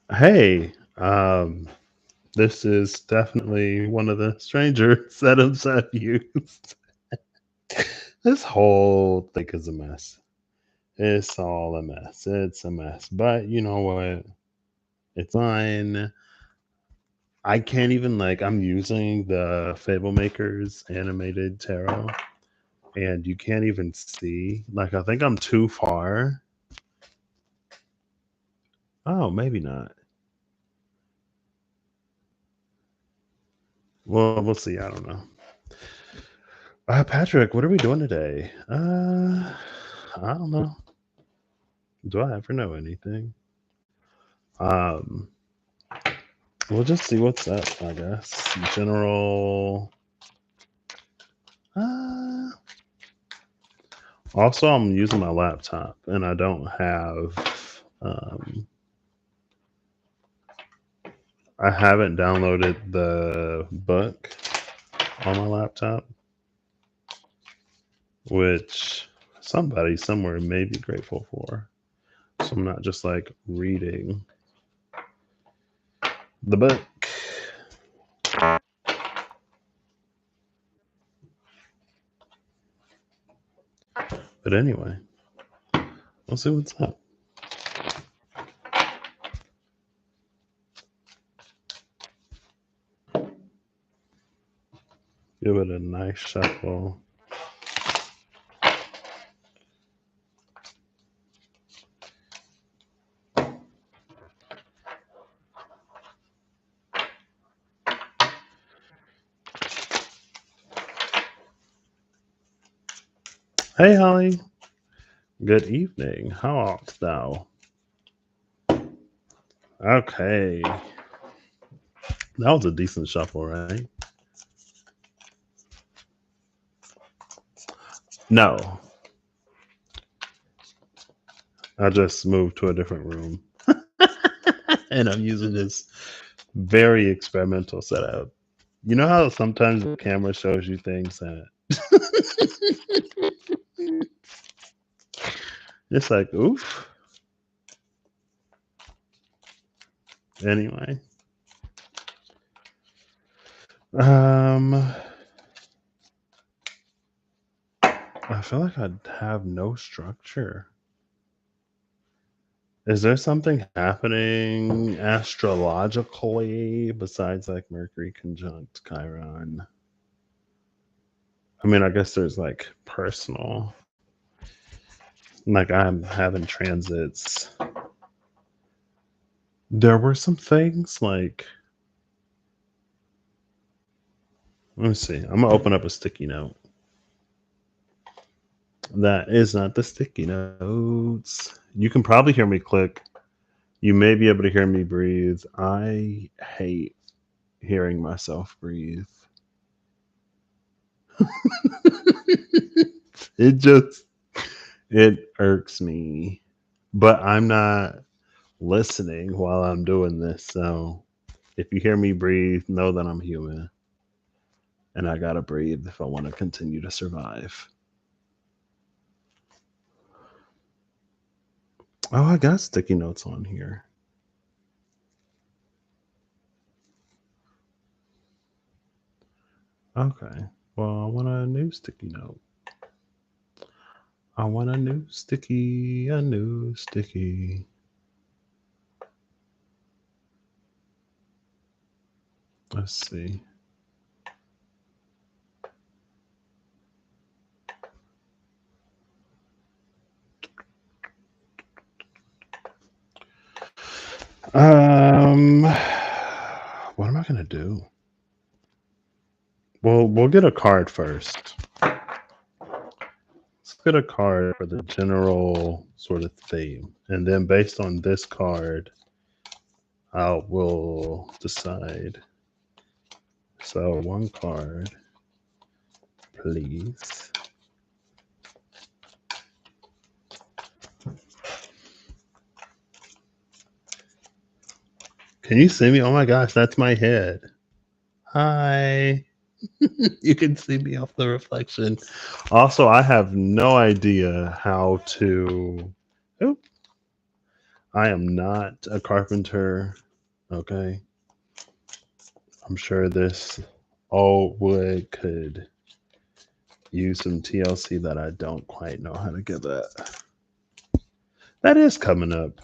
Hey, this is definitely one of the stranger setups I've used. This whole thing is a mess. It's all a mess. It's a mess. But you know what? It's fine. I can't even I'm using the Fable Makers animated tarot, and you can't even see. I think I'm too far. Oh, maybe not. Well, we'll see. I don't know. Patrick, what are we doing today? I don't know. Do I ever know anything? Um, we'll just see what's up, I guess. General. Uh, also, I'm using my laptop and I don't have. I haven't downloaded the book on my laptop, which somebody somewhere may be grateful for. So I'm not just reading the book. But anyway, we'll see what's up. Give it a nice shuffle. Hey, Holly. Good evening. How art thou? Okay. That was a decent shuffle, right? No. I just moved to a different room and I'm using this very experimental setup. You know how sometimes the camera shows you things that it's like, oof. Anyway. Um I feel like I have no structure. Is there something happening astrologically besides Mercury conjunct Chiron? I mean, I guess there's personal. I'm having transits. There were some things let me see. I'm gonna open up a sticky note. That is not the sticky notes. You can probably hear me click. You may be able to hear me breathe. I hate hearing myself breathe. it just it irks me. But I'm not listening while I'm doing this. So if you hear me breathe, know that I'm human and I gotta breathe if I want to continue to survive. Oh, I got sticky notes on here. Okay. Well, I want a new sticky note. I want a new sticky. Let's see. What am I gonna do? Well, we'll get a card first. Let's get a card for the general sort of theme, and then based on this card, I will decide. So one card, please. Can you see me? Oh my gosh, that's my head. Hi. You can see me off the reflection. Also, I have no idea how to. Oh, I am not a carpenter. Okay. I'm sure this old wood could use some TLC that I don't quite know how to get that. That is coming up.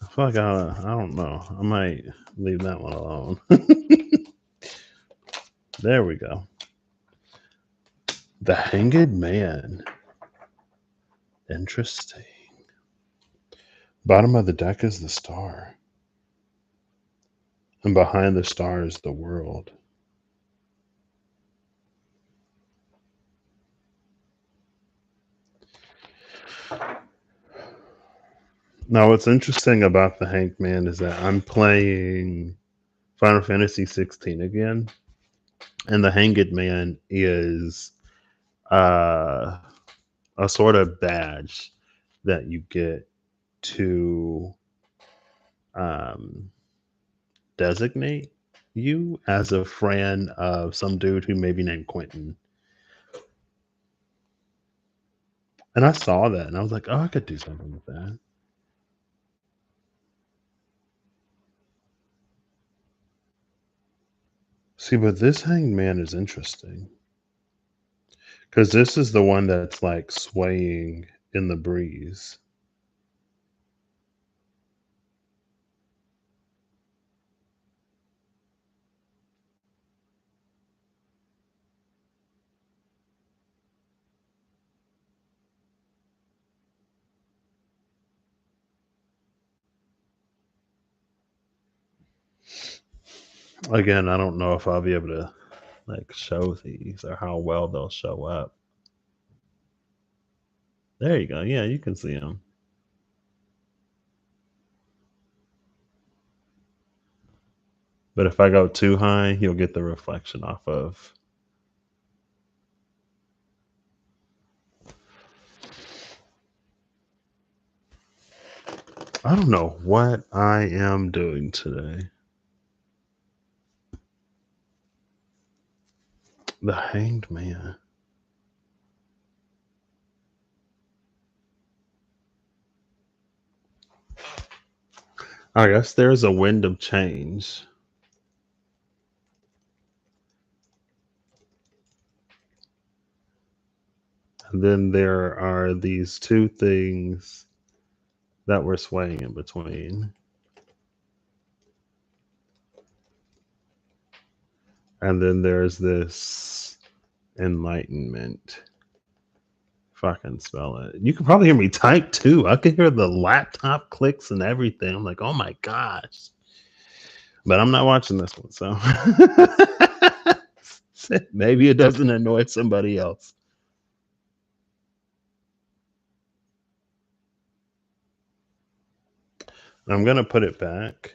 I feel like I don't know. I might leave that one alone. There we go. The Hanged Man. Interesting. Bottom of the deck is the star. And behind the star is the world. Now, what's interesting about the Hanged Man is that I'm playing Final Fantasy 16 again, and the Hanged Man is uh, a sort of badge that you get to um, designate you as a friend of some dude who may be named Quentin. And I saw that and I was like, oh, I could do something with that. See, but this Hanged Man is interesting because this is the one that's like swaying in the breeze. Again, I don't know if I'll be able to like show these or how well they'll show up. There you go. Yeah, you can see them. But if I go too high, you'll get the reflection off of. I don't know what I am doing today. The Hanged Man. I guess there's a wind of change. And then there are these two things that we're swaying in between. And then there's this enlightenment. If I can spell it. You can probably hear me type too. I can hear the laptop clicks and everything. I'm like, oh my gosh. But I'm not watching this one, so maybe it doesn't annoy somebody else. I'm gonna put it back.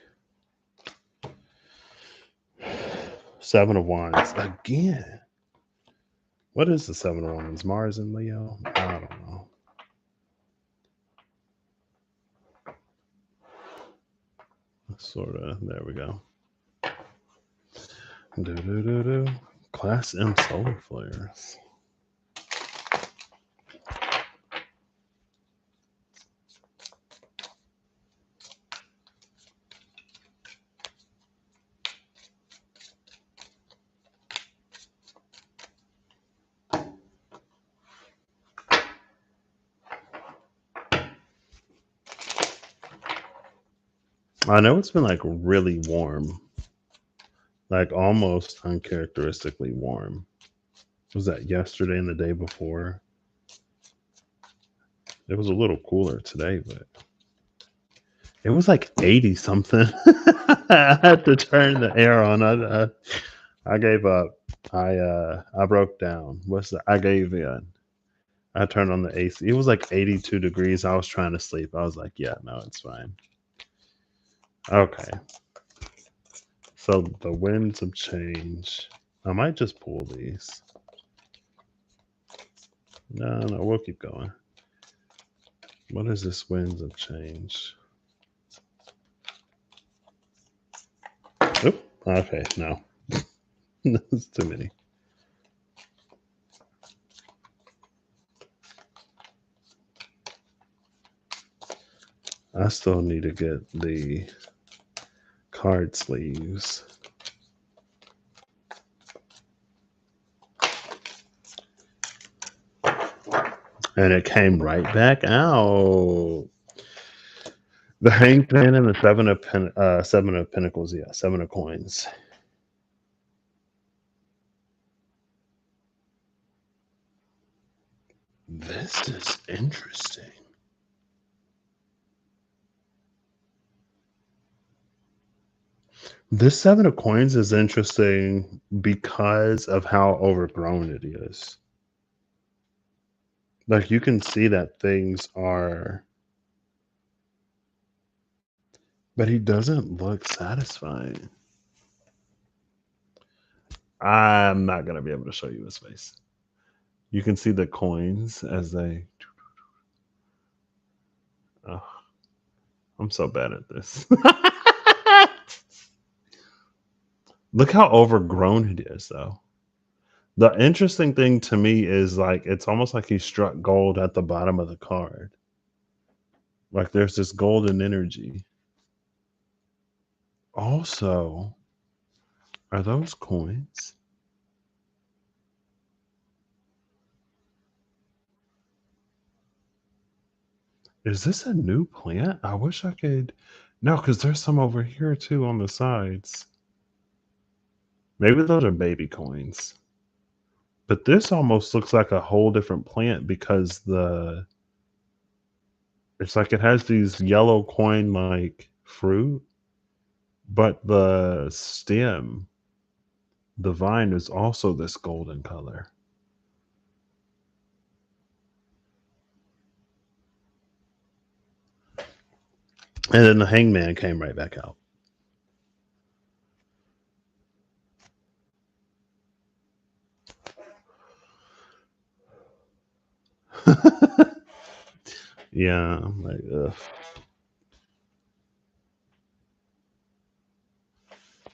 Seven of Wands again. What is the Seven of Wands? Mars and Leo? I don't know. Sort of. There we go. Do. Class M solar flares. I know it's been like really warm, like almost uncharacteristically warm. Was that yesterday and the day before? It was a little cooler today, but it was like 80 something. I had to turn the air on. I gave up. I broke down. I gave in. I turned on the AC. It was like 82 degrees. I was trying to sleep. I was like, yeah, no, it's fine. Okay. So the winds of change. I might just pull these. No, we'll keep going. What is this winds of change? Oop. Okay, no. That's too many. I still need to get the card sleeves. And it came right back out. The Hanged Man and the Seven of Pentacles. Yeah, Seven of Coins. This is interesting. This Seven of Coins is interesting because of how overgrown it is. Like you can see that things are, but he doesn't look satisfying. I'm not going to be able to show you his face. You can see the coins as they. Oh, I'm so bad at this. Look how overgrown it is, though. The interesting thing to me is like it's almost like he struck gold at the bottom of the card. Like there's this golden energy. Also, are those coins? Is this a new plant? I wish I could. No, because there's some over here too on the sides. Maybe those are baby coins. But this almost looks like a whole different plant because it's like it has these yellow coin like fruit, but the stem, the vine is also this golden color. And then the hangman came right back out. Yeah, I'm like, ugh.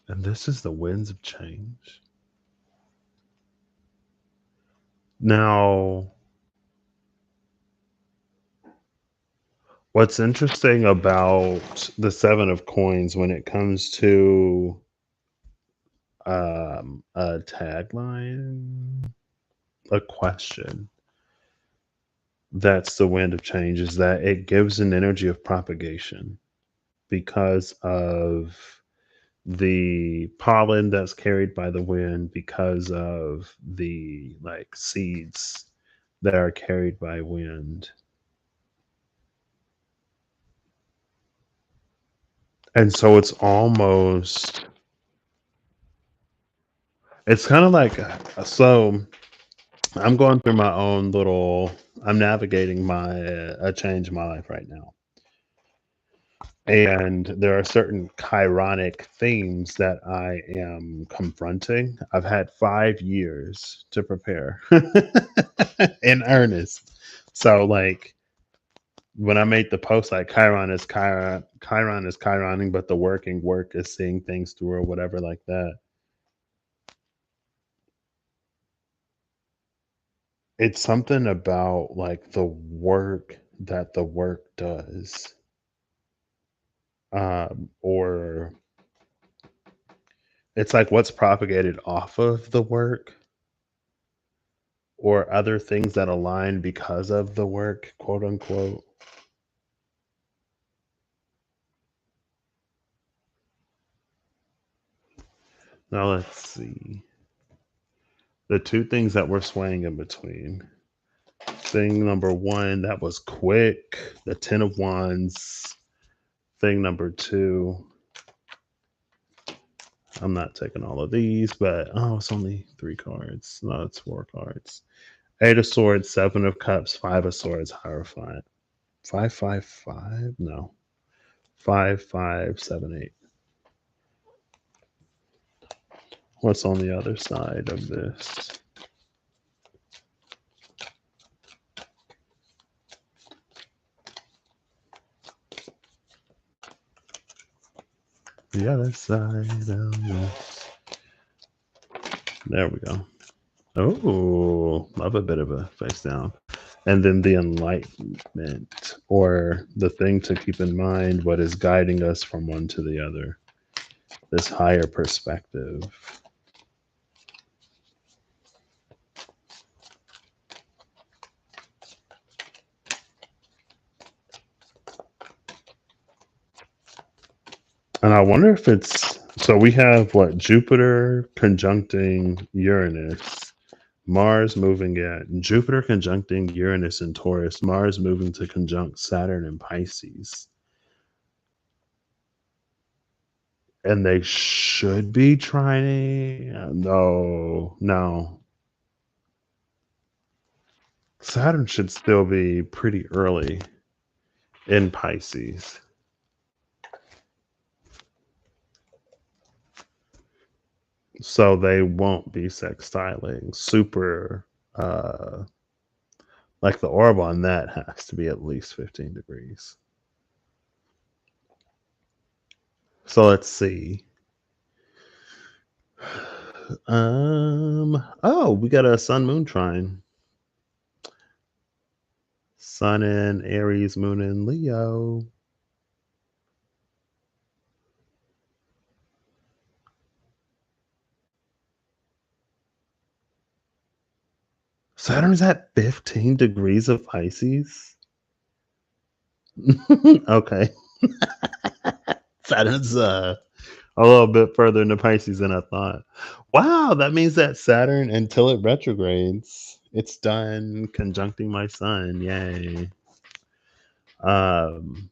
And this is the winds of change. Now, what's interesting about the Seven of Coins when it comes to a tagline, a question, that's the wind of change, is that it gives an energy of propagation because of the pollen that's carried by the wind, because of the like seeds that are carried by wind. And so it's kind of like, so I'm going through my own little, I'm navigating a change in my life right now. And there are certain chironic themes that I am confronting. I've had 5 years to prepare in earnest. So, like, when I made the post, like, Chiron is Chironing, but the working work is seeing things through or whatever, like that. It's something about like the work that the work does, or it's like what's propagated off of the work or other things that align because of the work, quote unquote. Now let's see. The two things that we're swaying in between. Thing number one, that was quick. The Ten of Wands. Thing number two, I'm not taking all of these, but oh, it's only 3 cards. No, it's 4 cards. Eight of Swords, Seven of Cups, Five of Swords, Hierophant. 555? No. 5578. What's on the other side of this? The other side of this. There we go. Oh, love a bit of a face down. And then the Enlightenment. or the thing to keep in mind, what is guiding us from one to the other, this higher perspective. And I wonder if it's so we have what Jupiter conjuncting Uranus, Mars moving at Jupiter conjuncting Uranus in Taurus, Mars moving to conjunct Saturn in Pisces. And they should be trying. No, no. Saturn should still be pretty early in Pisces. So they won't be sextiling super like the orb on that has to be at least 15 degrees. So let's see. Oh, we got a sun moon trine. Sun in Aries, moon in Leo. Saturn's at 15 degrees of Pisces. Okay. Saturn's a little bit further into Pisces than I thought. Wow, that means that Saturn, until it retrogrades, it's done conjuncting my sun. Yay. Um,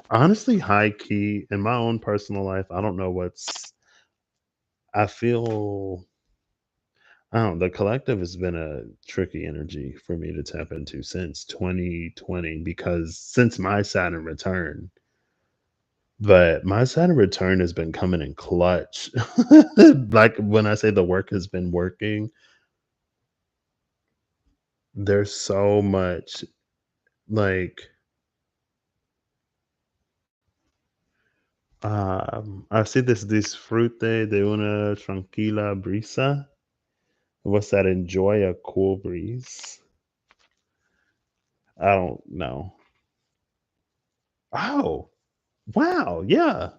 honestly, high key in my own personal life, I don't know what's. I feel. I don't. The collective has been a tricky energy for me to tap into since 2020 because since my Saturn return, but my Saturn return has been coming in clutch. Like when I say the work has been working, there's so much like I see this fruite de una tranquila brisa. What's that? Enjoy a cool breeze. I don't know. Oh, wow. Yeah.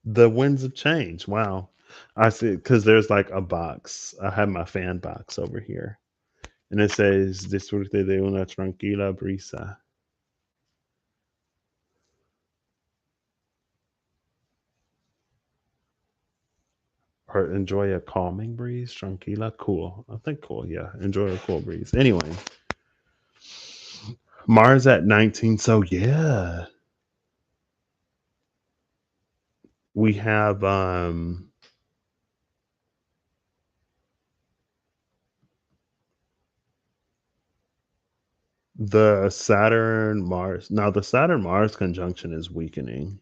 The winds of change. Wow. I see because there's like a box. I have my fan box over here. And it says disfrute de una tranquila brisa. Or enjoy a calming breeze. Tranquila. Cool. I think cool. Yeah. Enjoy a cool breeze. Anyway, Mars at 19. So yeah. We have the Saturn Mars. Now the Saturn Mars conjunction is weakening,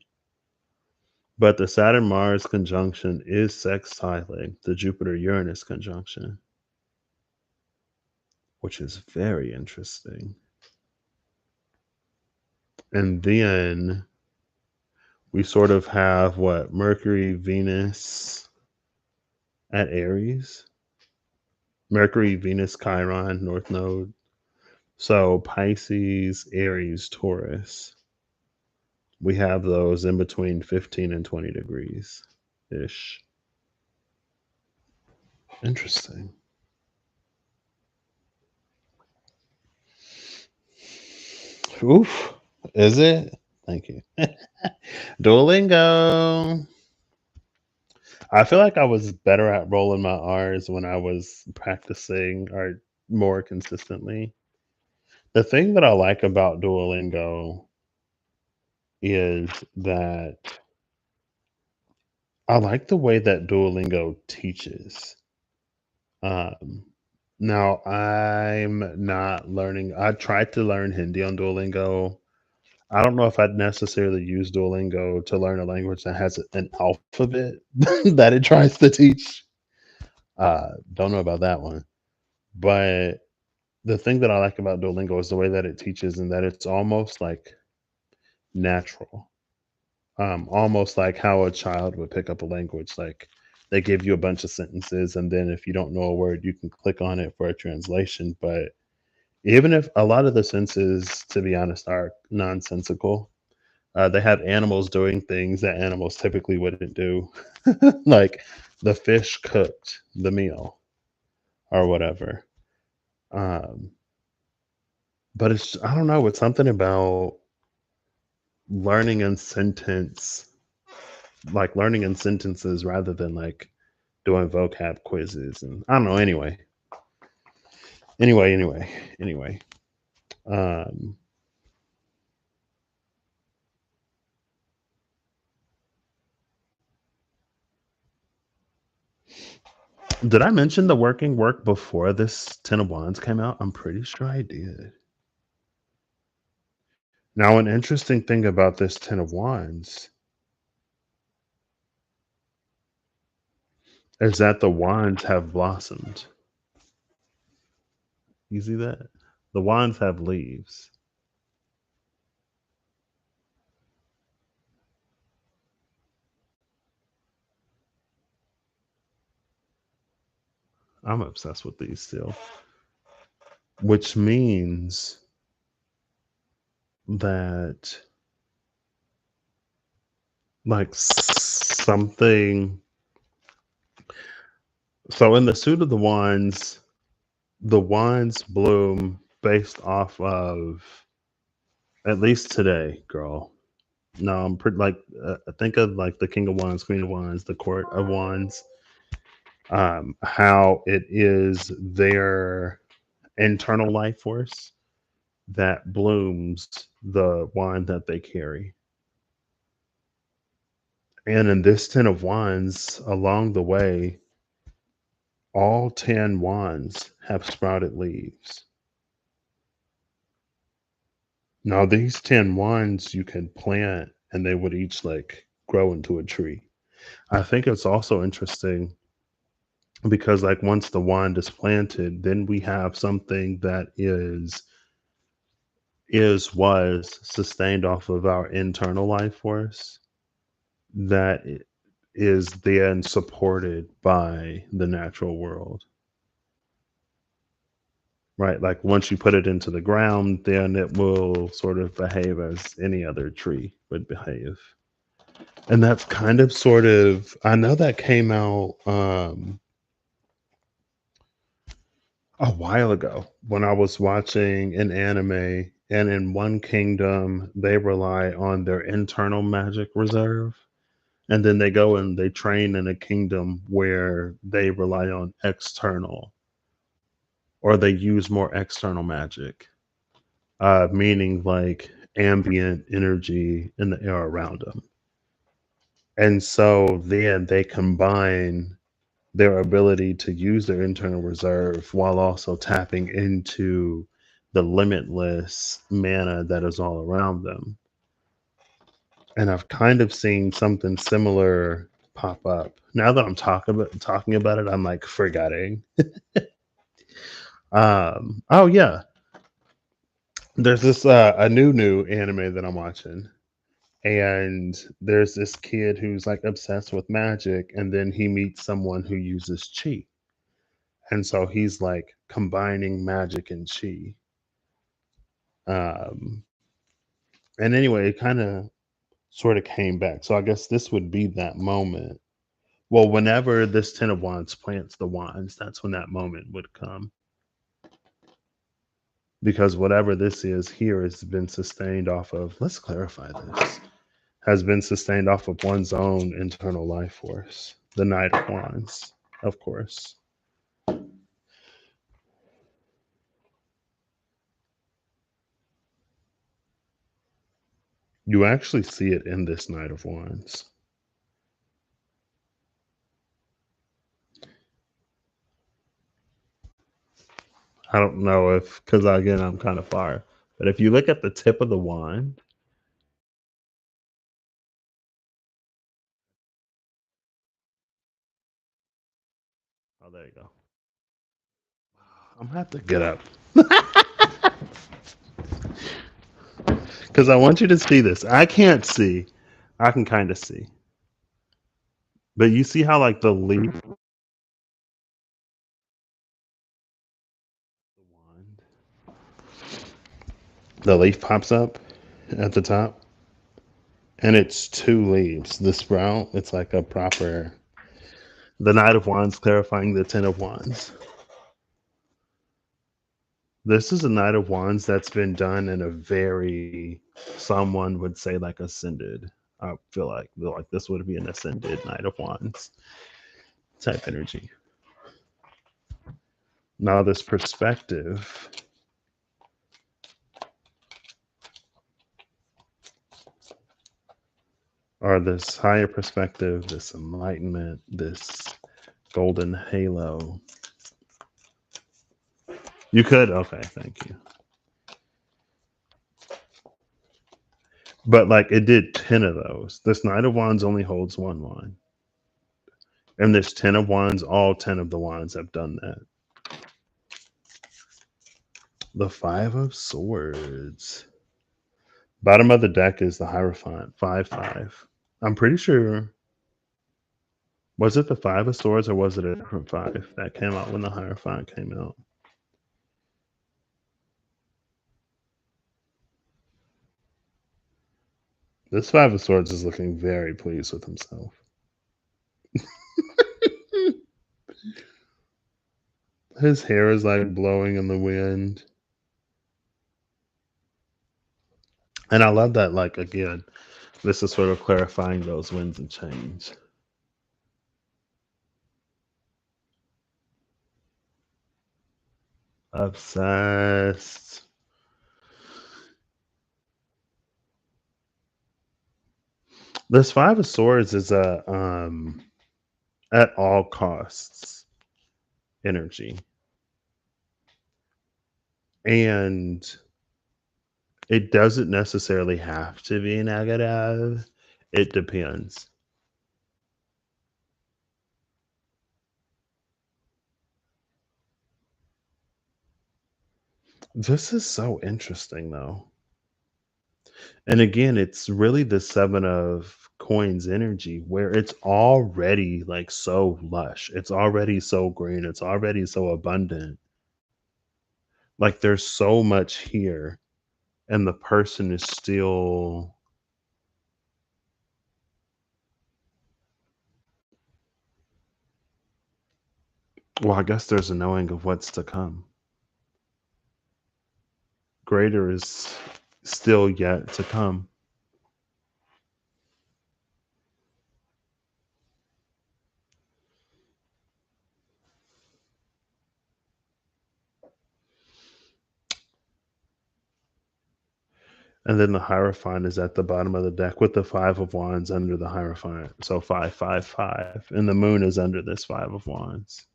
but the Saturn Mars conjunction is sextiling the Jupiter Uranus conjunction, which is very interesting. And then we sort of have what Mercury Venus at Aries, Mercury Venus Chiron North Node. So Pisces, Aries, Taurus. We have those in between 15 and 20 degrees ish. Interesting. Oof. Is it? Thank you. Duolingo. I feel like I was better at rolling my R's when I was practicing or more consistently. The thing that I like about Duolingo is that I like the way that Duolingo teaches. Um, now I'm not learning. I tried to learn Hindi on Duolingo. I don't know if I'd necessarily use Duolingo to learn a language that has an alphabet that it tries to teach. Don't know about that one. But the thing that I like about Duolingo is the way that it teaches and that it's almost like natural. Almost like how a child would pick up a language. Like they give you a bunch of sentences, and then if you don't know a word, you can click on it for a translation. But Even if a lot of the senses, to be honest, are nonsensical. They have animals doing things that animals typically wouldn't do, like the fish cooked the meal or whatever. Um, but it's I don't know. It's something about learning in sentence, like learning in sentences rather than like doing vocab quizzes, and I don't know. Anyway. Um, did I mention the working work before this Ten of Wands came out? I'm pretty sure I did. Now, an interesting thing about this Ten of Wands is that the wands have blossomed. You see that? The wands have leaves. I'm obsessed with these still, which means that like something. So in the suit of the wands bloom based off of at least today, girl. No, I'm pretty like think of like the King of Wands, Queen of Wands, the Court of Wands. How it is their internal life force that blooms the wand that they carry. And in this Ten of Wands, along the way, all 10 wands have sprouted leaves. Now, these 10 wands you can plant and they would each like grow into a tree. I think it's also interesting because, like, once the wand is planted, then we have something that was sustained off of our internal life force that is then supported by the natural world, right? Like once you put it into the ground, then it will sort of behave as any other tree would behave. And that's kind of sort of, I know that came out a while ago when I was watching an anime, and in one kingdom, they rely on their internal magic reserve. And then they go and they train in a kingdom where they rely on external, or they use more external magic, meaning like ambient energy in the air around them. And so then they combine their ability to use their internal reserve while also tapping into the limitless mana that is all around them. And I've kind of seen something similar pop up. Now that I'm talking about it, I'm like forgetting. Oh yeah, there's this a new anime that I'm watching, and there's this kid who's like obsessed with magic, and then he meets someone who uses chi, and so he's like combining magic and chi. Um, and anyway, it kind of sort of came back. So I guess this would be that moment. Well, whenever this Ten of Wands plants the wands, that's when that moment would come. Because whatever this is here has been sustained off of, let's clarify this, has been sustained off of one's own internal life force. The Knight of Wands, of course. You actually see it in this Knight of Wands. I don't know if, because again, I'm kind of far, but if you look at the tip of the wand, oh, there you go. I'm gonna have to get up because I want you to see this. I can't see. I can kind of see, but you see how like the leaf of the wand. The leaf pops up at the top, and it's two leaves. The sprout, it's like a proper. The Knight of Wands clarifying the Ten of Wands. This is a Knight of Wands that's been done in a very, someone would say like ascended. I feel like this would be an ascended Knight of Wands type energy. Now this perspective, or this higher perspective, this enlightenment, this golden halo. You could, okay, thank you. But like it did 10 of those. This Knight of Wands only holds one wand. And this 10 of Wands, all 10 of the wands have done that. The Five of Swords. Bottom of the deck is the Hierophant, 5/5. I'm pretty sure. Was it the Five of Swords or was it a different five that came out when the Hierophant came out? This Five of Swords is looking very pleased with himself. His hair is like blowing in the wind. And I love that, like, again, this is sort of clarifying those winds and change. Obsessed. This Five of Swords is a at all costs energy. And it doesn't necessarily have to be negative. It depends. This is so interesting though. And again, it's really the Seven of Coins energy where it's already like so lush. It's already so green. It's already so abundant. Like there's so much here, and the person is still. Well, I guess there's a knowing of what's to come. Greater is still yet to come. And then the Hierophant is at the bottom of the deck with the Five of Wands under the Hierophant. So 5/5/5. And the moon is under this Five of Wands.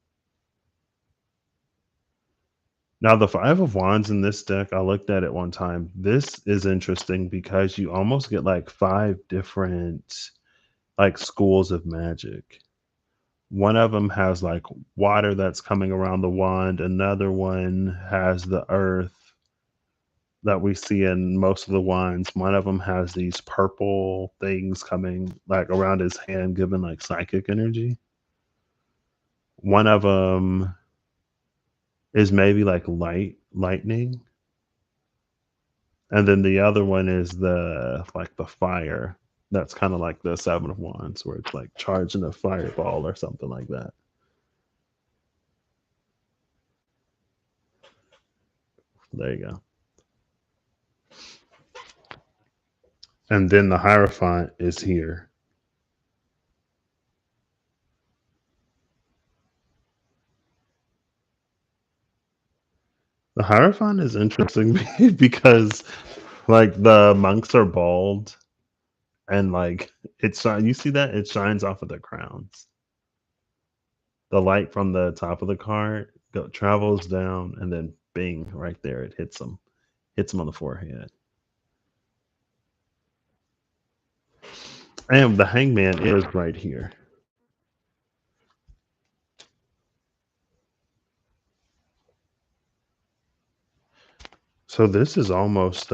Now, the Five of Wands in this deck, I looked at it one time. This is interesting because you almost get like five different like schools of magic. One of them has like water that's coming around the wand. Another one has the earth that we see in most of the wands. One of them has these purple things coming like around his hand, giving like psychic energy. One of them is maybe like lightning, and then the other one is the like the fire. That's kind of like the Seven of Wands, where it's like charging a fireball or something like that. There you go. And then the Hierophant is here. The Hierophant is interesting because like the monks are bald and like it's shine. You see that it shines off of their crowns. The light from the top of the card travels down and then bing right there it hits them on the forehead. And the Hangman is right here. So this is almost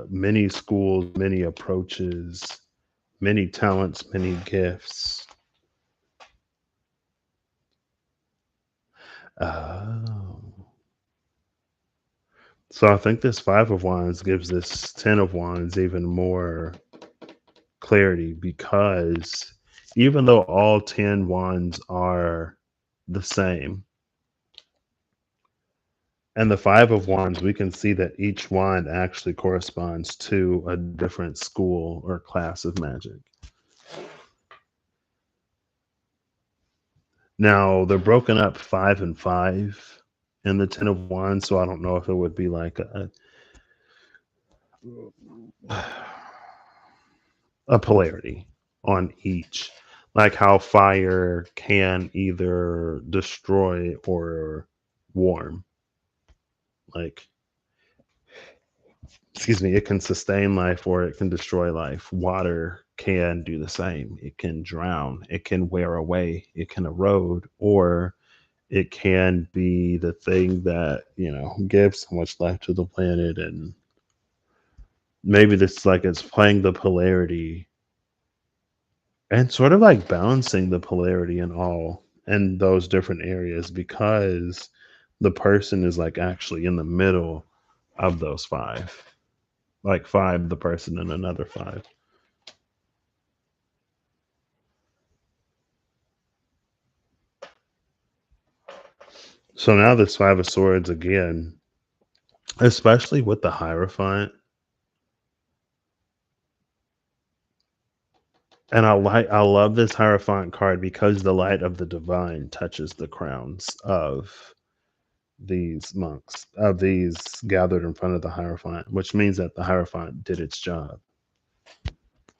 many schools, many approaches, many talents, many gifts. Oh. So I think this Five of Wands gives this Ten of Wands even more clarity because even though all 10 wands are the same, and the Five of Wands, we can see that each wand actually corresponds to a different school or class of magic. Now, they're broken up five and five in the Ten of Wands, so I don't know if it would be like a polarity on each, like how fire can either destroy or warm. Like, excuse me, it can sustain life or it can destroy life. Water can do the same. It can drown, it can wear away, it can erode, or it can be the thing that, gives so much life to the planet. And maybe this, like, it's playing the polarity and sort of like balancing the polarity in those different areas because the person is like actually in the middle of those five, like five the person and another five. So now this Five of Swords again, especially with the Hierophant, and I love this Hierophant card because the light of the divine touches the crowns of these monks, of these gathered in front of the Hierophant, which means that the Hierophant did its job.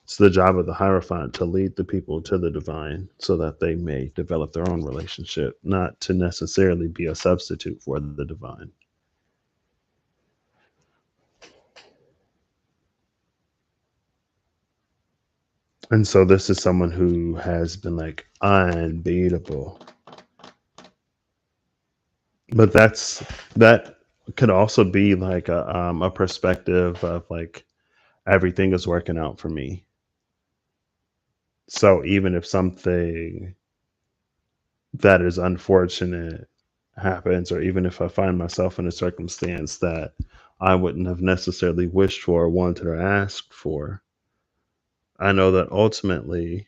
It's the job of the Hierophant to lead the people to the divine so that they may develop their own relationship, not to necessarily be a substitute for the divine. And so this is someone who has been like unbeatable. But that could also be like a perspective of like everything is working out for me. So even if something that is unfortunate happens, or even if I find myself in a circumstance that I wouldn't have necessarily wished for, or wanted, or asked for, I know that ultimately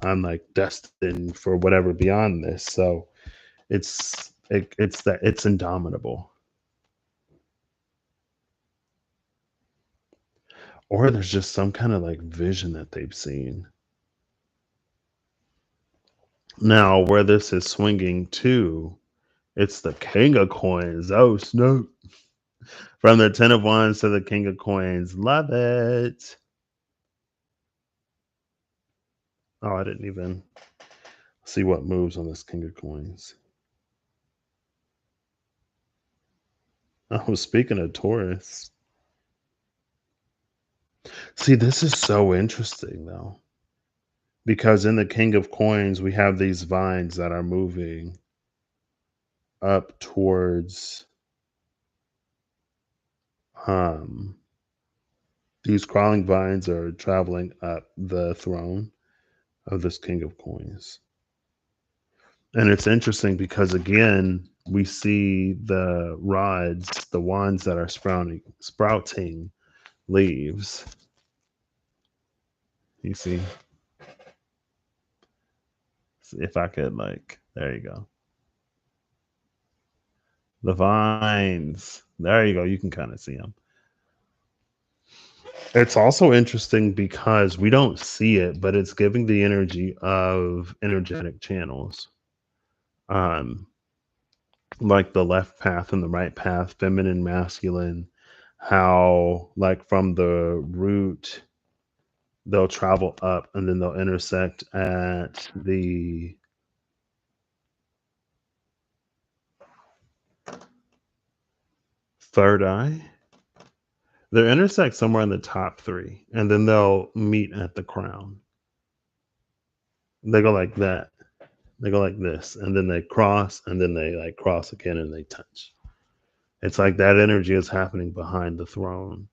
I'm like destined for whatever beyond this. So it's that it's indomitable. Or there's just some kind of like vision that they've seen. Now, where this is swinging to, it's the King of Coins. Oh, Snoop. From the Ten of Wands to the King of Coins. Love it. Oh, I didn't even see what moves on this King of Coins. Oh, speaking of Taurus. See, this is so interesting though. Because in the King of Coins, we have these vines that are moving up towards um these crawling vines are traveling up the throne of this King of Coins. And it's interesting because again, we see the rods, the wands that are sprouting leaves. You see, if I could like, there you go. The vines. There you go. You can kind of see them. It's also interesting because we don't see it, but it's giving the energy of energetic channels. Um, like the left path and the right path, feminine, masculine, how like from the root they'll travel up and then they'll intersect at the third eye. They'll intersect somewhere in the top three and then they'll meet at the crown. They go like that. They go like this and then they cross and then they like cross again and they touch. It's like that energy is happening behind the throne.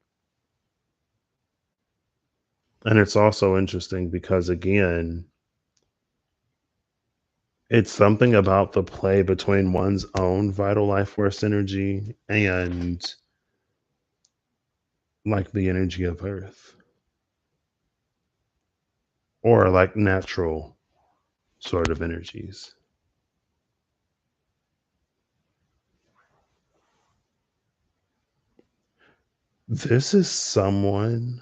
And it's also interesting because, again, it's something about the play between one's own vital life force energy and like the energy of Earth or like natural sort of energies. This is someone,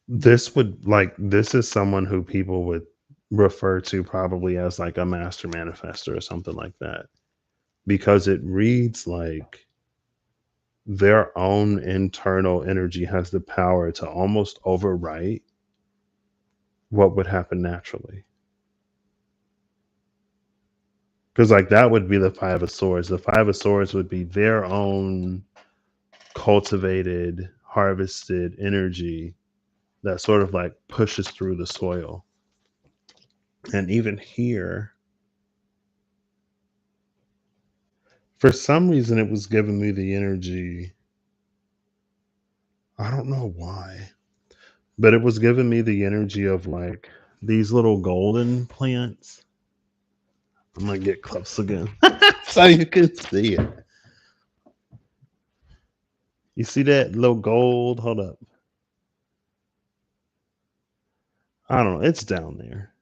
this is someone who people would refer to probably as like a master manifestor or something like that because it reads like their own internal energy has the power to almost overwrite what would happen naturally. Because, like, that would be the Five of Swords. The Five of Swords would be their own cultivated, harvested energy that sort of like pushes through the soil. And even here, for some reason, it was giving me the energy. I don't know why, but it was giving me the energy of like these little golden plants. I'm gonna get close again so you can see it. You see that little gold? Hold up. I don't know. It's down there.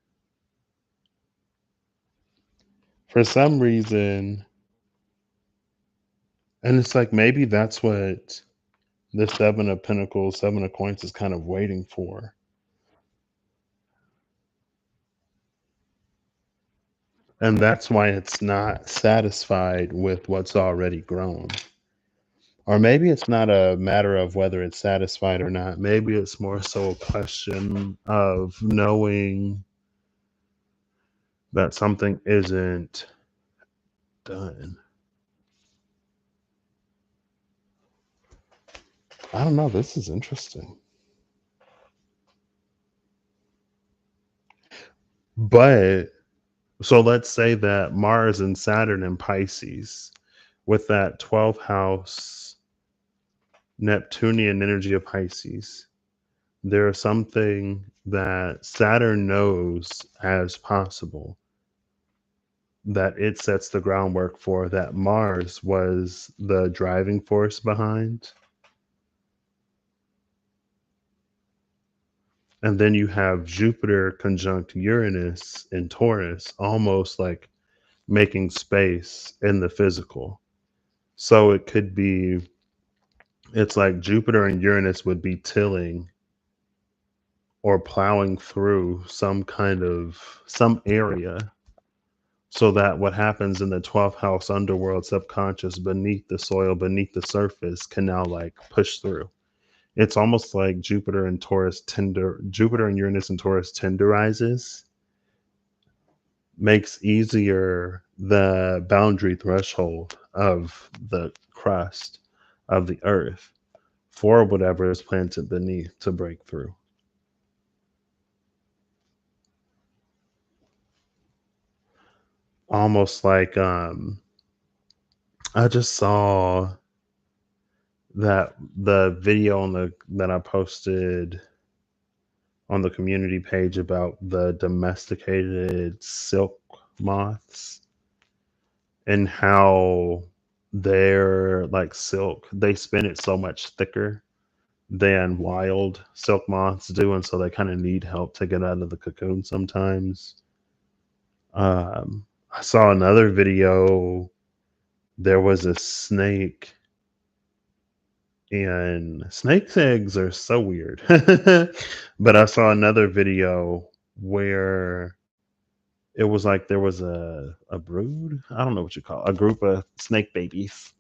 For some reason, and it's like maybe that's what the Seven of Pentacles, Seven of Coins is kind of waiting for. And that's why it's not satisfied with what's already grown. Or maybe it's not a matter of whether it's satisfied or not. Maybe it's more so a question of knowing that something isn't done. I don't know. This is interesting. But so let's say that Mars and Saturn and Pisces, with that 12th house Neptunian energy of Pisces, there is something that Saturn knows as possible that it sets the groundwork for, that Mars was the driving force behind. And then you have Jupiter conjunct Uranus in Taurus, almost like making space in the physical. So it could be, it's like Jupiter and Uranus would be tilling or plowing through some area, so that what happens in the 12th house underworld subconscious beneath the soil, beneath the surface, can now like push through. It's almost like Jupiter and Uranus and Taurus tenderizes, makes easier the boundary threshold of the crust of the earth for whatever is planted beneath to break through. Almost like I just saw that the video on the that I posted on the community page about the domesticated silk moths and how they're like silk. They spin it so much thicker than wild silk moths do, and so they kind of need help to get out of the cocoon sometimes. I saw another video. There was a snake, and snakes' eggs are so weird. But I saw another video where it was like there was a brood. I don't know what you call it, a group of snake babies,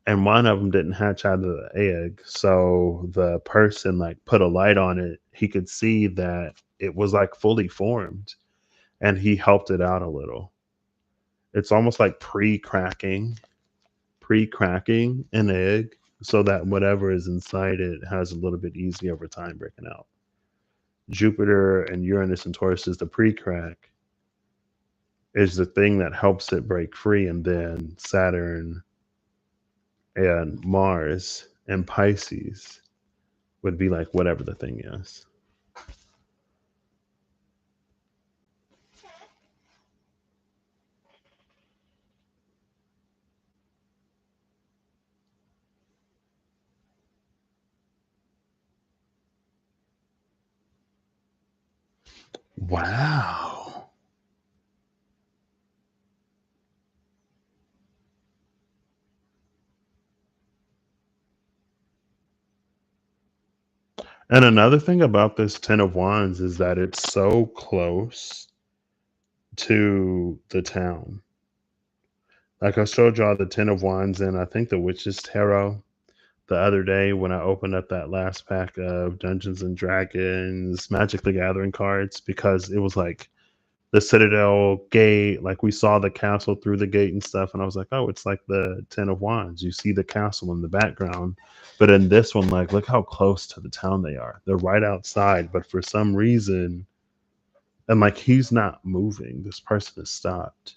and one of them didn't hatch out of the egg. So the person like put a light on it. He could see that it was like fully formed, and he helped it out a little. It's almost like pre-cracking an egg so that whatever is inside it has a little bit easy over time breaking out. Jupiter and Uranus and Taurus is the pre-crack, is the thing that helps it break free, and then Saturn and Mars and Pisces would be like whatever the thing is. Wow. And another thing about this Ten of Wands is that it's so close to the town. Like I showed y'all the Ten of Wands and I think the Witch's Tarot the other day when I opened up that last pack of Dungeons and Dragons Magic the Gathering cards because it was like the Citadel gate, like we saw the castle through the gate and stuff, and I was like, oh, it's like the Ten of Wands. You see the castle in the background, but in this one, like, look how close to the town they are. They're right outside, but for some reason, and like he's not moving. This person is stopped.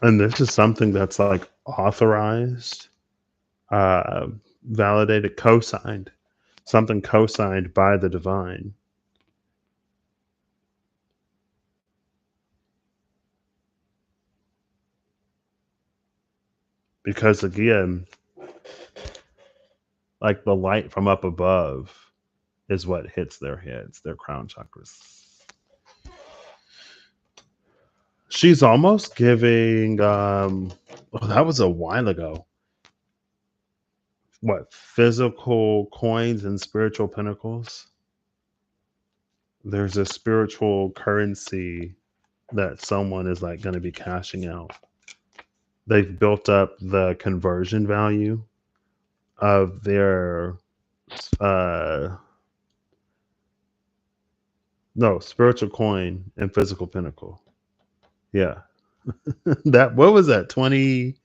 And this is something that's like authorized, uh, validated, co-signed, something co-signed by the divine. Because again, like the light from up above is what hits their heads, their crown chakras. She's almost giving oh, that was a while ago. What, physical coins and spiritual pinnacles? There's a spiritual currency that someone is like going to be cashing out. They've built up the conversion value of their uh no, spiritual coin and physical pinnacle. Yeah. That, what was that? 2020,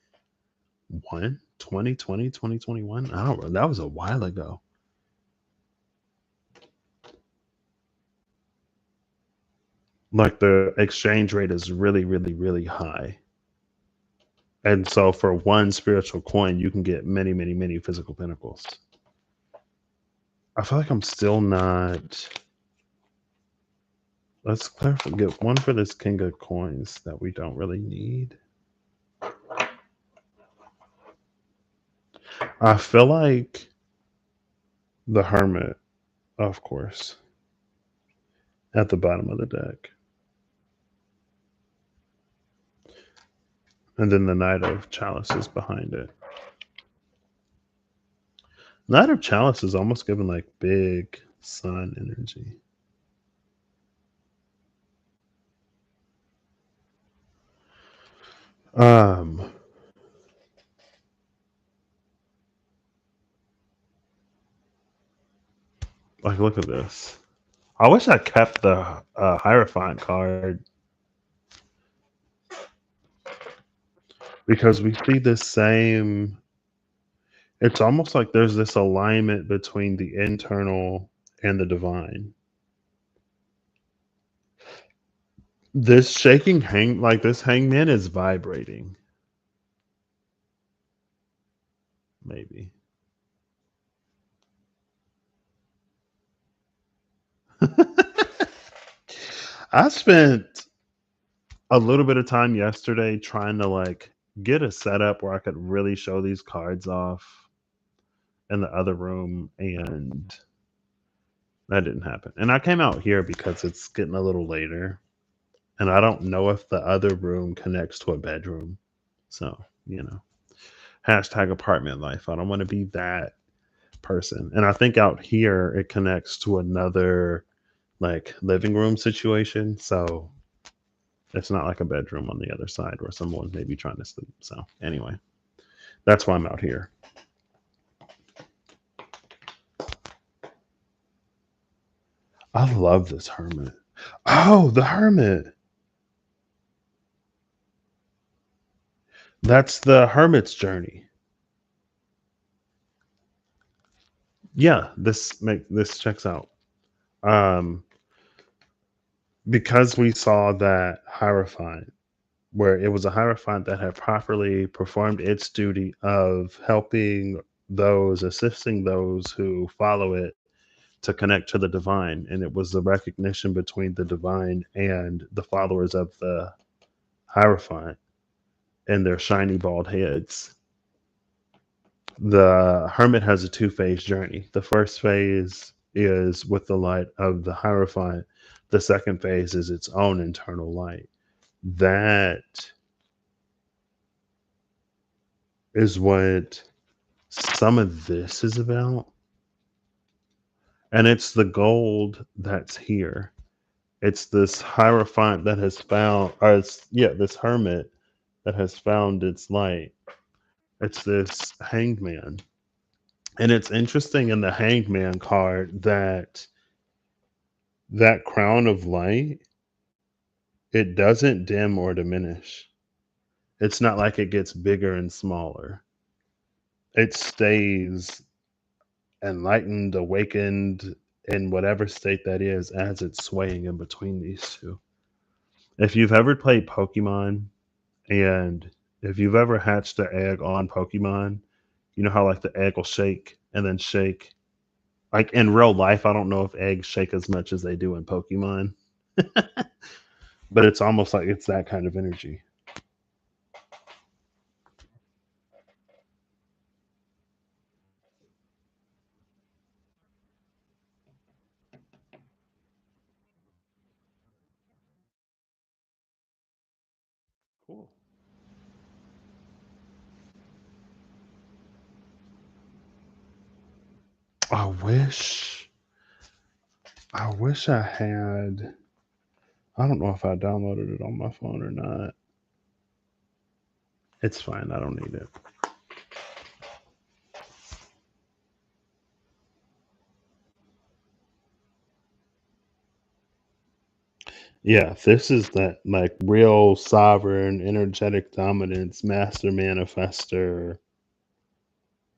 2021? I don't know. That was a while ago. Like the exchange rate is really, really, really high. And so for one spiritual coin, you can get many, many, many physical pinnacles. I feel like I'm still not. Let's clarify. Get one for this king of coins that we don't really need. I feel like the hermit, of course, at the bottom of the deck. And then the knight of chalices behind it. Knight of chalice is almost giving like big sun energy. Um, like look at this. I wish I kept the Hierophant card because we see the same. It's almost like there's this alignment between the internal and the divine. This shaking like this hangman is vibrating. Maybe. I spent a little bit of time yesterday trying to like get a setup where I could really show these cards off in the other room, and that didn't happen. And I came out here because it's getting a little later, and I don't know if the other room connects to a bedroom. So, hashtag apartment life. I don't want to be that person. And I think out here it connects to another like living room situation. So it's not like a bedroom on the other side where someone may be trying to sleep. So anyway, that's why I'm out here. I love this hermit. Oh, the hermit. That's the hermit's journey. Yeah, this checks out. Um, because we saw that Hierophant, where it was a Hierophant that had properly performed its duty of helping those, assisting those who follow it to connect to the divine. And it was the recognition between the divine and the followers of the Hierophant and their shiny bald heads. The hermit has a two-phase journey. The first phase is with the light of the Hierophant. The second phase is its own internal light. That is what some of this is about. And it's the gold that's here. It's this Hierophant that has found, or it's, yeah, this hermit that has found its light. It's this hangman. And it's interesting in the hangman card that that crown of light, it doesn't dim or diminish. It's not like it gets bigger and smaller. It stays enlightened, awakened, in whatever state that is as it's swaying in between these two. If you've ever played Pokemon and if you've ever hatched an egg on Pokemon, you know how like the egg will shake and then shake. Like in real life, I don't know if eggs shake as much as they do in Pokemon, but it's almost like it's that kind of energy. Cool. I wish I wish I had. I don't know if I downloaded it on my phone or not. It's fine. I don't need it. Yeah, this is that like real sovereign, energetic dominance, master manifester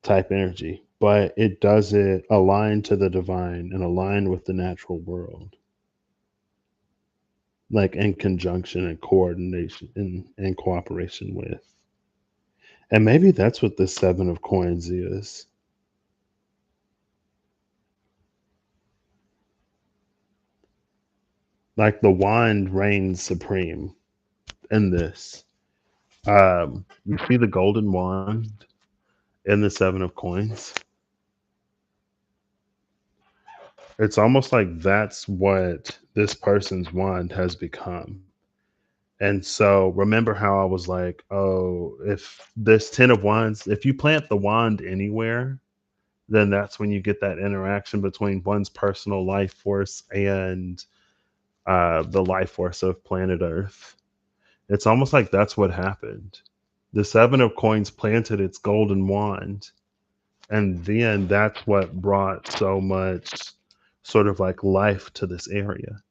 type energy, but it does it aligned to the divine and aligned with the natural world, like in conjunction and coordination and cooperation with. And maybe that's what the seven of coins is. Like the wand reigns supreme in this. You see the golden wand in the seven of coins. It's almost like that's what this person's wand has become. And so remember how I was like, oh, if this 10 of wands, if you plant the wand anywhere, then that's when you get that interaction between one's personal life force and the life force of planet Earth. It's almost like that's what happened. The seven of coins planted its golden wand, and then that's what brought so much sort of like life to this area.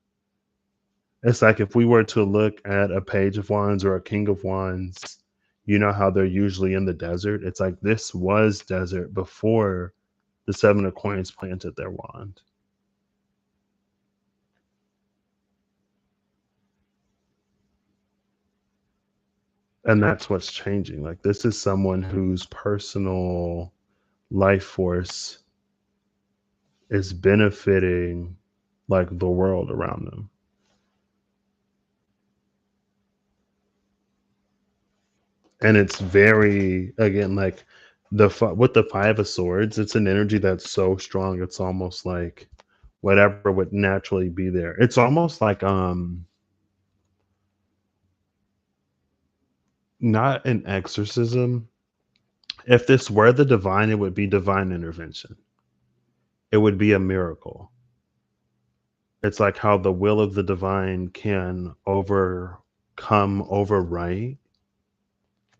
It's like if we were to look at a page of wands or a king of wands, you know how they're usually in the desert. It's like this was desert before the seven of coins planted their wand. And that's what's changing. Like this is someone whose personal life force is benefiting like the world around them. And it's very again like with the five of swords, it's an energy that's so strong. It's almost like whatever would naturally be there. It's almost like not an exorcism. If this were the divine, it would be divine intervention. It would be a miracle. It's like how the will of the divine can overwrite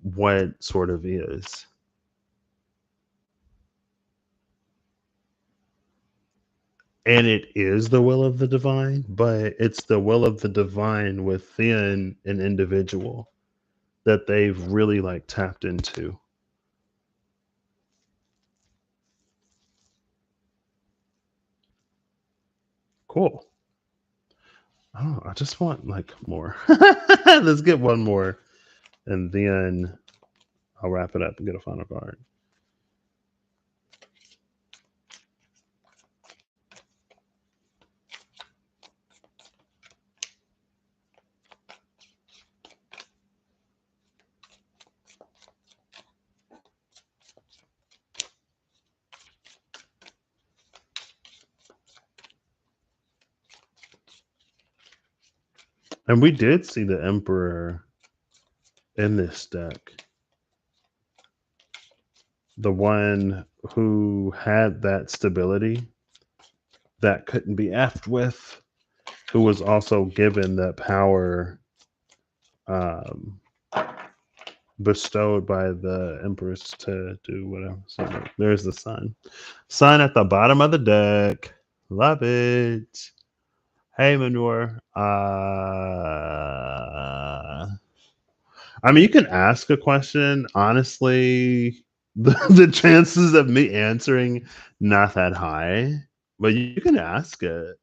what sort of is. And it is the will of the divine, but it's the will of the divine within an individual that they've really like tapped into. Cool. Oh, I just want like more. Let's get one more, and then I'll wrap it up and get a final card. And we did see the Emperor in this deck. The one who had that stability that couldn't be effed with, who was also given that power um, bestowed by the Empress to do whatever. So there's the sun. Sun at the bottom of the deck. Love it. Hey, Manure. I mean, you can ask a question. Honestly, the chances of me answering not that high, but you can ask it.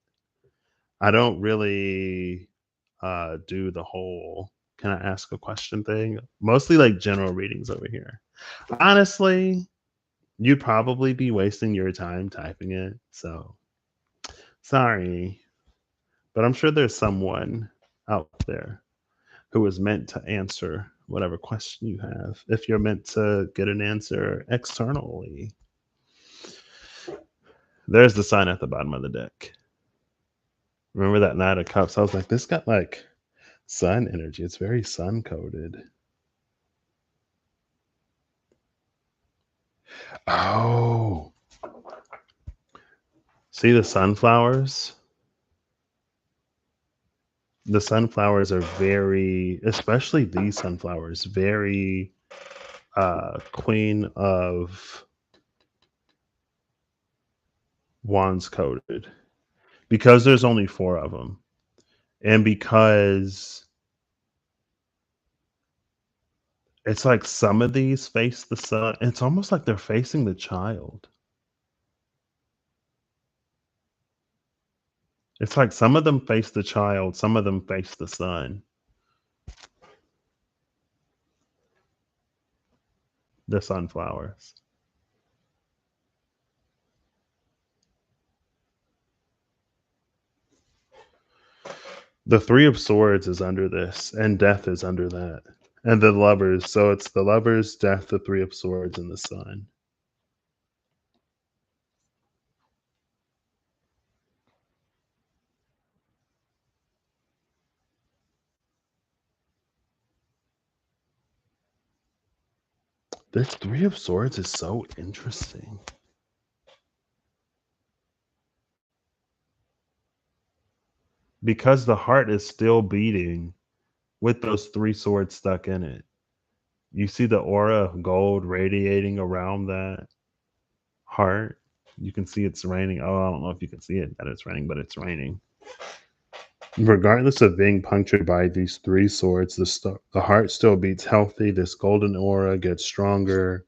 I don't really do the whole "can I ask a question" thing. Mostly like general readings over here. Honestly, you'd probably be wasting your time typing it. So sorry, but I'm sure there's someone out there who is meant to answer whatever question you have if you're meant to get an answer externally. There's the sign at the bottom of the deck. Remember that Knight of Cups? I was like, this got like sun energy. It's very sun coded. Oh, see the sunflowers? The sunflowers are very, especially these sunflowers, very Queen of Wands coded because there's only four of them. And because it's like some of these face the sun, it's almost like they're facing the child. It's like some of them face the child, some of them face the sun. The sunflowers. The Three of Swords is under this, and Death is under that. And the Lovers. So it's the Lovers, Death, the Three of Swords, and the Sun. This Three of Swords is so interesting. Because the heart is still beating with those three swords stuck in it. You see the aura of gold radiating around that heart. You can see it's raining. Oh, I don't know if you can see it that it's raining, but it's raining. Regardless of being punctured by these three swords, the heart still beats healthy. This golden aura gets stronger.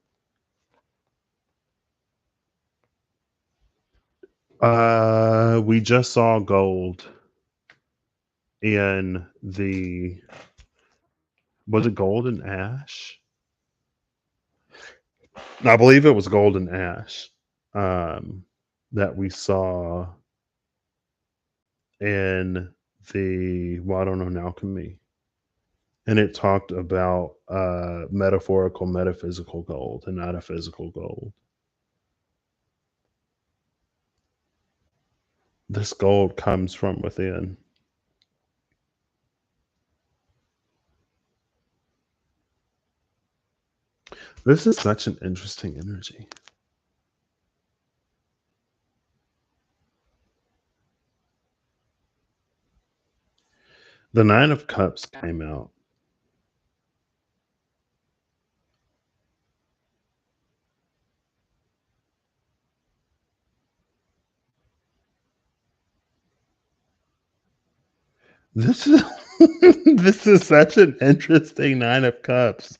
We just saw gold in the, was it golden ash? I believe it was golden ash um, that we saw in the Water on Alchemy. And it talked about metaphorical, metaphysical gold and not a physical gold. This gold comes from within. This is such an interesting energy. The Nine of Cups came out. This is this is such an interesting Nine of Cups.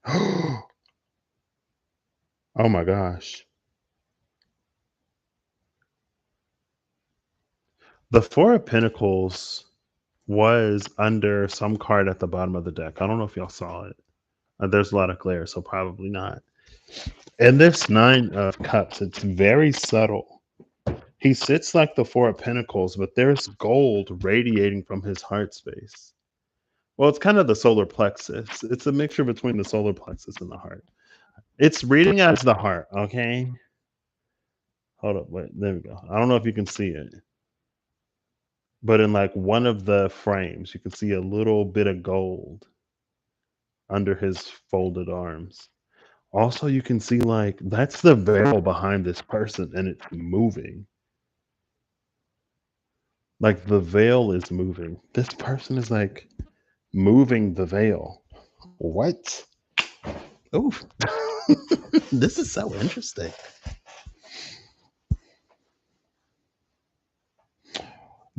Oh my gosh. The Four of Pentacles was under some card at the bottom of the deck. I don't know if y'all saw it. There's a lot of glare, so probably not. And this Nine of Cups, it's very subtle. He sits like the Four of Pentacles, but there's gold radiating from his heart space. Well, it's kind of the solar plexus. It's a mixture between the solar plexus and the heart. It's reading as the heart, okay? Hold up, wait, there we go. I don't know if you can see it. but in like one of the frames, you can see a little bit of gold under his folded arms. Also, you can see like that's the veil behind this person and it's moving. Like the veil is moving. This person is like moving the veil. What? Oh, this is so interesting.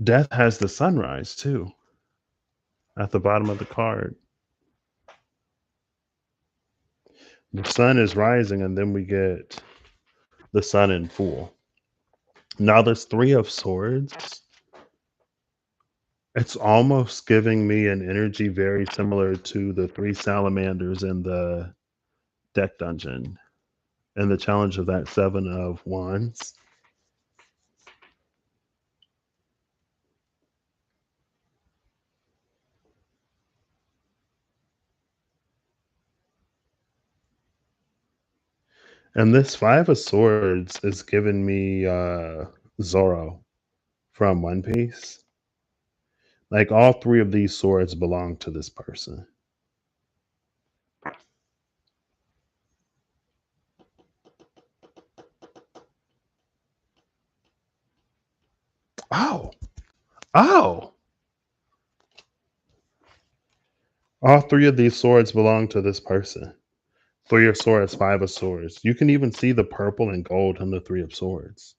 Death has the sunrise too at the bottom of the card. The sun is rising, and then we get the sun in full. Now, there's three of swords. It's almost giving me an energy very similar to the three salamanders in the deck dungeon and the challenge of that seven of wands. And this five of swords is giving me Zoro from One Piece. Like all three of these swords belong to this person. Oh, oh. All three of these swords belong to this person. Three of swords, five of swords. You can even see the purple and gold on the three of swords.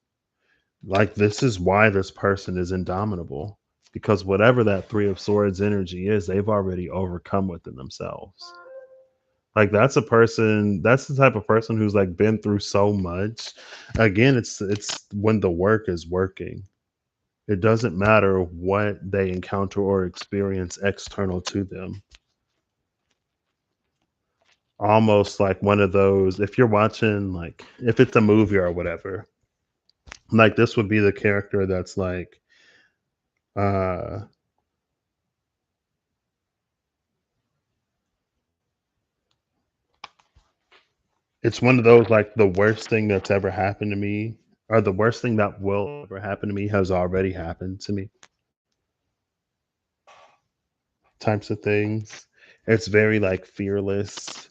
Like this is why this person is indomitable. Because whatever that three of swords energy is, they've already overcome within themselves. Like that's a person, that's the type of person who's like been through so much. Again, it's when the work is working. It doesn't matter what they encounter or experience external to them. Almost like one of those, if you're watching, like if it's a movie or whatever, like this would be the character that's like, uh, it's one of those like the worst thing that's ever happened to me, or the worst thing that will ever happen to me has already happened to me types of things. It's very like fearless.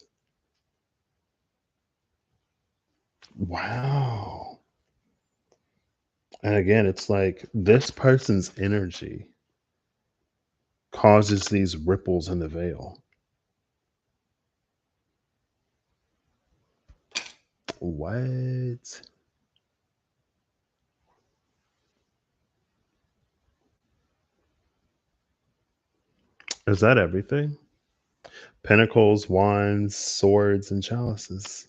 Wow. And again, it's like this person's energy causes these ripples in the veil. What? Is that everything? Pentacles, wands, swords, and chalices.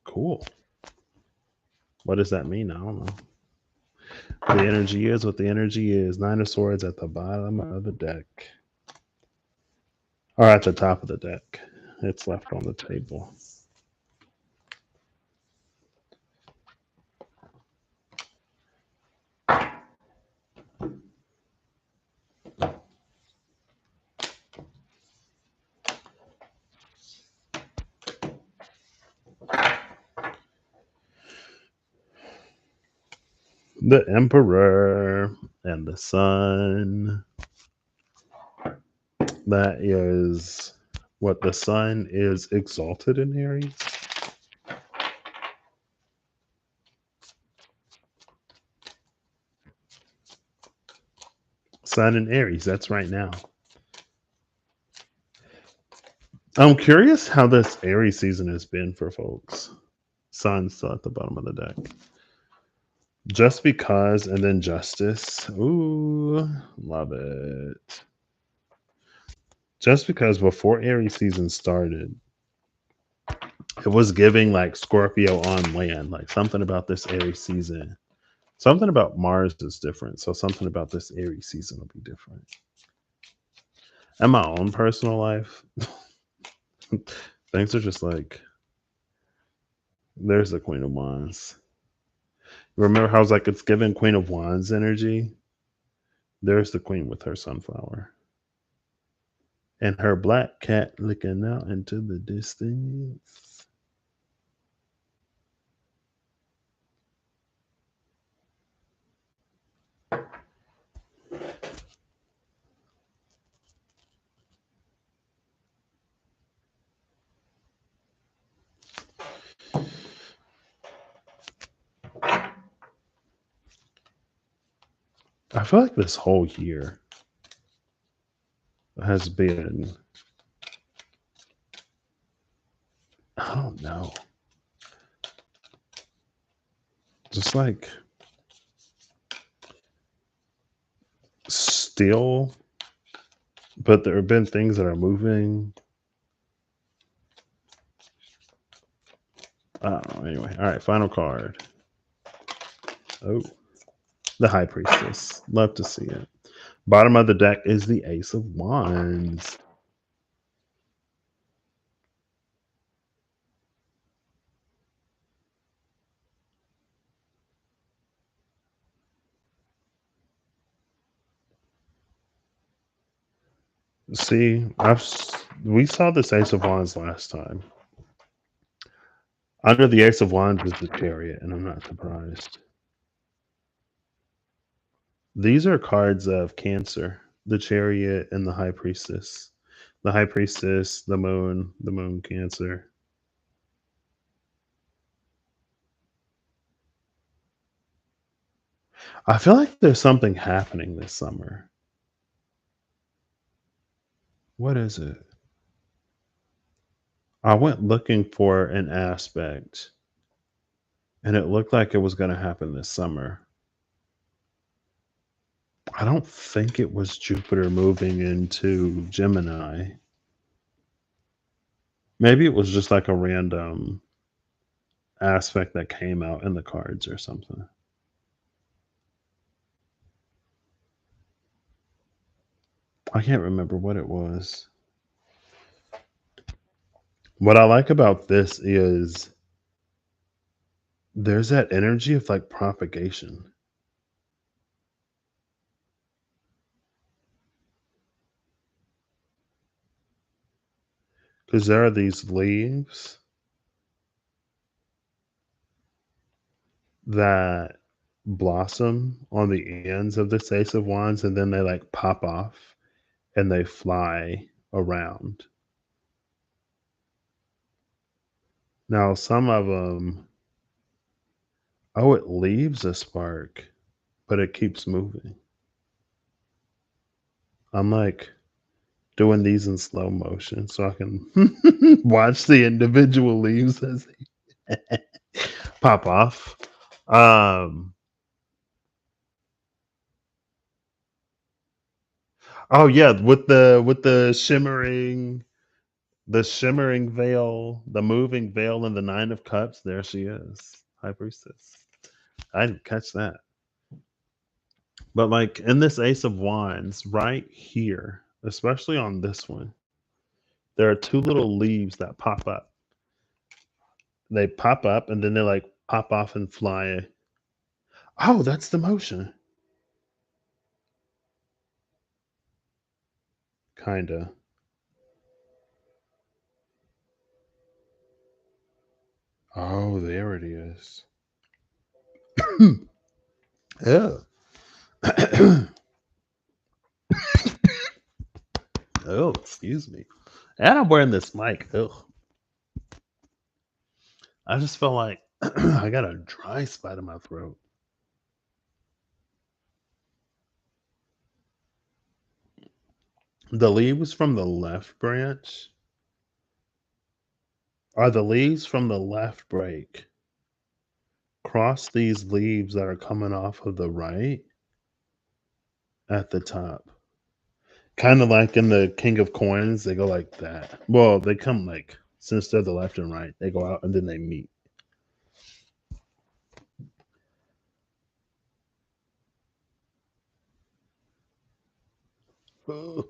Cool. What does that mean? I don't know. The energy is what the energy is. Nine of swords at the bottom of the deck. Or at the top of the deck. It's left on the table. The Emperor and the Sun. That is what the Sun is exalted in Aries. Sun in Aries, that's right now. I'm curious how this Aries season has been for folks. Sun's still at the bottom of the deck. Just because, and then justice. Ooh, love it. Just because before Aries season started, it was giving like Scorpio on land, like something about this Aries season. Something about Mars is different. So something about this Aries season will be different. And my own personal life, things are just like, there's the Queen of Wands. Remember how I was like, it's giving Queen of Wands energy? There's the Queen with her sunflower. and her black cat looking out into the distance. I feel like this whole year has been, I don't know, just like still, but there have been things that are moving. I don't know. Anyway, all right, final card. Oh, the High Priestess. Love to see it. Bottom of the deck is the Ace of Wands. See, we saw this Ace of Wands last time. Under the Ace of Wands is the Chariot, and I'm not surprised. These are cards of Cancer, the Chariot, and the High Priestess. The High Priestess, the Moon, Cancer. I feel like there's something happening this summer. What is it? I went looking for an aspect, and it looked like it was going to happen this summer. I don't think it was Jupiter moving into Gemini. Maybe it was just like a random aspect that came out in the cards or something. I can't remember what it was. What I like about this is there's that energy of like propagation. Because there are these leaves that blossom on the ends of this Ace of Wands and then they like pop off and they fly around. Now, some of them, oh, it leaves a spark, but it keeps moving. I'm like doing these in slow motion so I can watch the individual leaves as they pop off. Um, oh yeah, with the shimmering veil, the moving veil, and the Nine of Cups. There she is, High Priestess. I didn't catch that. But like in this Ace of Wands, right here, especially on this one, there are two little leaves that pop up. They pop up and then they like pop off and fly. Oh, that's the motion. Kinda. Oh, there it is. Yeah. Oh, excuse me. And I'm wearing this mic. Ugh. I just felt like I got a dry spot in my throat. The leaves from the left branch are the leaves from the left break. Cross these leaves that are coming off of the right at the top. Kind of like in the King of Coins, they go like that. Well, they come like, since they're the left and right, they go out and then they meet. Ugh.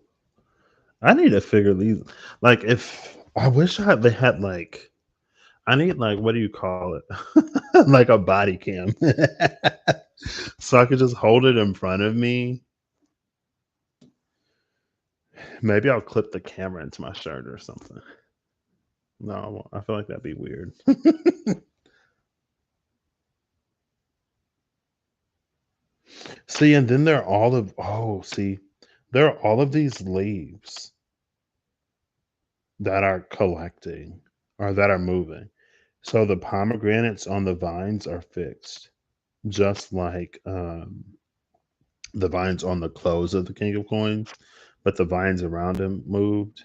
I need to figure these. Like, if I wish they had like, I need like, what do you call it? Like a body cam, so I could just hold it in front of me Maybe I'll clip the camera into my shirt or something. No, I won't. I feel like that'd be weird. See, and then there are all of see, there are all of these leaves that are collecting or that are moving. So the pomegranates on the vines are fixed, just like the vines on the clothes of the King of Coins, but the vines around him moved.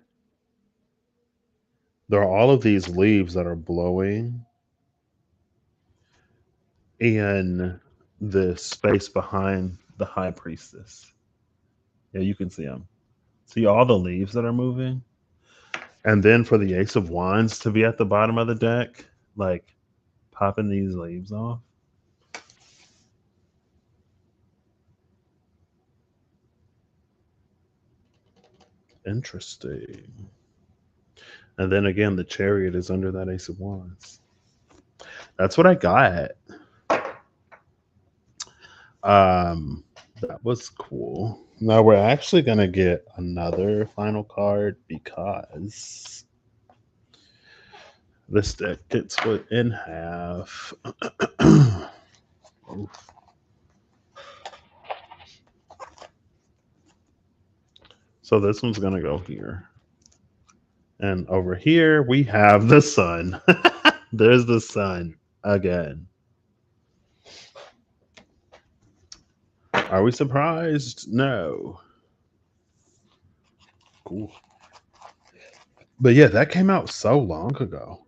There are all of these leaves that are blowing in the space behind the high priestess. Yeah, you can see them. See all the leaves that are moving? And then for the Ace of Wands to be at the bottom of the deck, like popping these leaves off. Interesting. And then again, the Chariot is under that Ace of Wands. That's what I got. Um, that was cool. Now we're actually gonna get another final card because this deck gets split in half. So this one's gonna go here. And over here we have the sun. There's the sun again. Are we surprised? No. Cool. But yeah, that came out so long ago.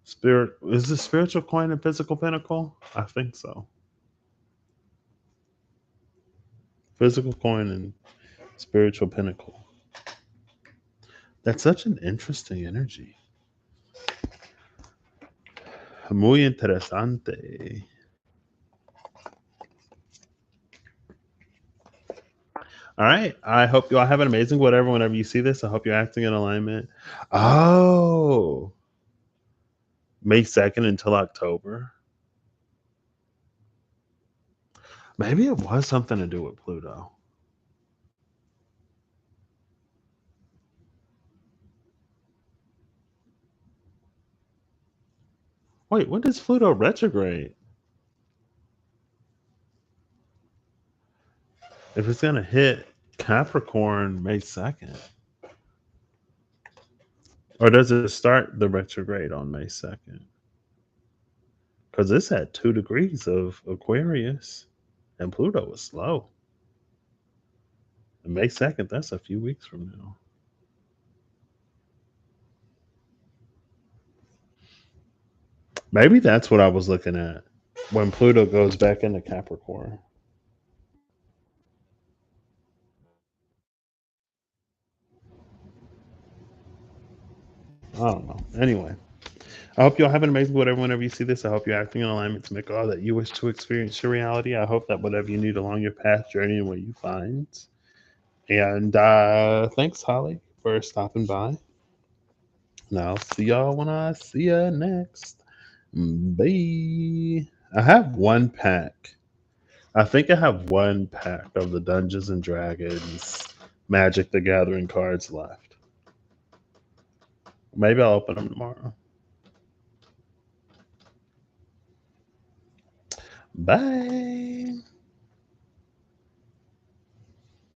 Spirit is the spiritual coin and physical pinnacle? I think so. Physical coin and spiritual pinnacle. That's such an interesting energy. Muy interesante. All right. I hope you all have an amazing whatever whenever you see this. I hope you're acting in alignment. Oh, May 2nd until October. Maybe it was something to do with Pluto. Wait, when does Pluto retrograde? If it's going to hit Capricorn May 2nd, or does it start the retrograde on May 2nd? Because it's at 2 degrees of Aquarius and Pluto is slow. And May 2nd, that's a few weeks from now. Maybe that's what I was looking at when Pluto goes back into Capricorn. I don't know. Anyway, I hope you all have an amazing whatever whenever you see this. I hope you're acting in alignment to make all that you wish to experience your reality. I hope that whatever you need along your path, journey, and where you find. And thanks, Holly, for stopping by. And I'll see y'all when I see ya next. Bye. I have one pack. I think I have one pack of the Dungeons and Dragons Magic the Gathering cards left. Maybe I'll open them tomorrow. Bye.